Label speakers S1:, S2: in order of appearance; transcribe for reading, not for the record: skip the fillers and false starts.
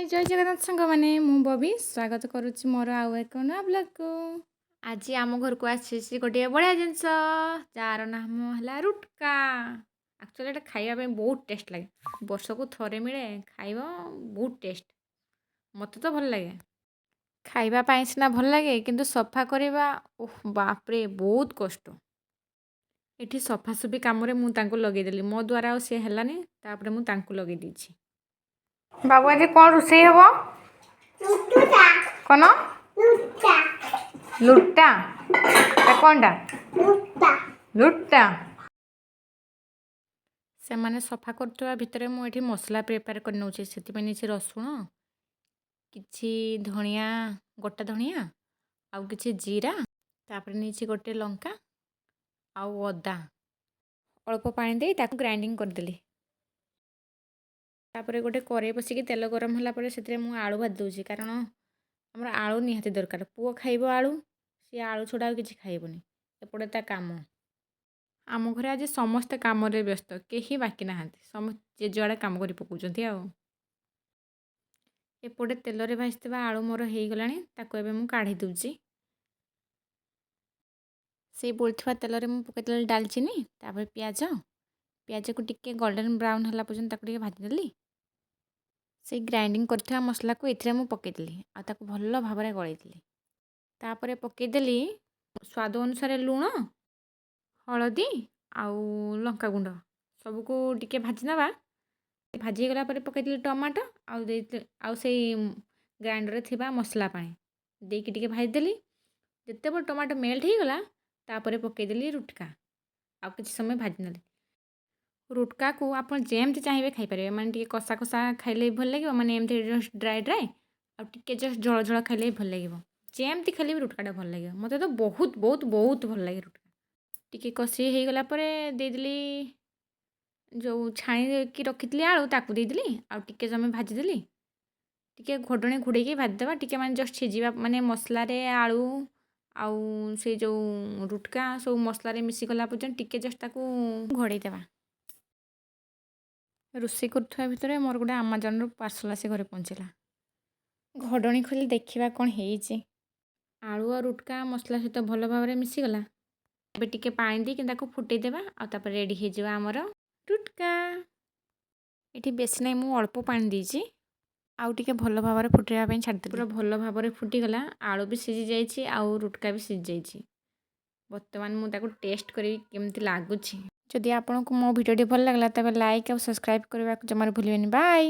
S1: हाय जय जगन्नाथ सांग मैंने मु बबी स्वागत करुच्ची मोर आउ एक नया ब्लॉग को। आज आम घर को आसी गोटे बढ़िया जिनस जार नाम है रुटका। एक्चुअली ये खाइबा बहुत टेस्ट लगे वर्ष को थरे मिले खाइब बहुत टेस्ट मत तो भल लगे खाइबापी सीना भल लगे किंतु सफा करवा ओह बापरे बहुत कष्ट। ये सफासफी कम मुझे लगेदेली मो द्वारा आ सी है तापर मुझे लगे देछि। बाबू आज कौन रोषे हम कौन लुटा कौनटा लुटा से मैंने सफा कर भितर मुझे मसला प्रिपेयर कर नौचे से रसुण किछि धनिया गोटा धनिया आउ किछि जीरा तापर नहीं गोटे लंका आउ अदा अल्प पानी दे ताकू ग्राइंडिंग करदेली। तापर गोटे कड़े बसिकी तेल गरम होला से आलू भाजी दूसरी कारण आमर आलू निहाती दरकार पुओ खाइब आलू सी आलू छड़ा किसी खाइबनी एपटे ता काम आम घरे आज समस्ते कम व्यस्त कहीं बाकी ना समस्त जुआड़े कम कर पकाउछंती आ एपटे तेल रे भाजवा आलू मोर हो गलानी ताको एबे मु काढ़ी दूची से बोलथिबा तेल रे मु पकेदेली डालचीनी तापर पियाज को टिके गोल्डन ब्राउन होला पर्यंत ताको टिके भाजीदेली से ग्राइंडिंग करथिबा मसला को एथिरे मु पकेदेली आ ताको भल भाबरे गळेदेली तापर पकेदेली स्वाद अनुसार लुण हलदी आउ लंका गुंड सबको टिके भाजीनवा भाजी गला पर पकेदेली टमाटो आउ से ग्राइंडर थिबा मसला पानी देकी टिके भाजीदेली जिते बड़ टमाटो मेल्ट हो गला तापर पकेदेली रुटका आउ किछि समय भाजीनेली रुटका को आप जेमती चाहिए खाईपर माने कषा कषा खाइले भल लगे माने एमती जस्ट ड्राए ड्राए आउ टिके जस्ट झोल झोल खाइले भल लगे जेमती खाइले भी रुटकाटा भल लगे मत तो बहुत बहुत बहुत भल लगे रुटका टिके कषी हो गला देदेली जो छाणी रखी आलू ताकू देदेली आउ टिके समय भाजीदेली टिके घोड़णी घोड़े भाजीदेवा टिके माने जस्ट सिझा माने मसला आलू आउ से जो रुटका सब मसला मिसीगला पर्यंत टिके जस्ट ताकू घोड़े देवा। रोषे कर भितर मोर गोटे आमाजन पार्सल आसी घरे पहुँचला घोड़णी खोली देखा कौन है आलू और रुटका मसला सहित भल भाव में मिसीगला ए टिके पानी दी फुटेदेवा आपर रेडी हो आमर रुटका ये बेस ना मु अल्प पानी देची आउ टिके भल भाव में फुटाइवाई छाड़ी पूरा भल भाव में फुटीगला आलू भी सिझी जाइए आउ रुटका भी सिझी जाइए बर्तमान मुझे टेस्ट करी केमती लगुच। जदि आपको मो भिडियो भल लगा तेज लाइक और सब्सक्राइब करने को जमार भूलें। बाय।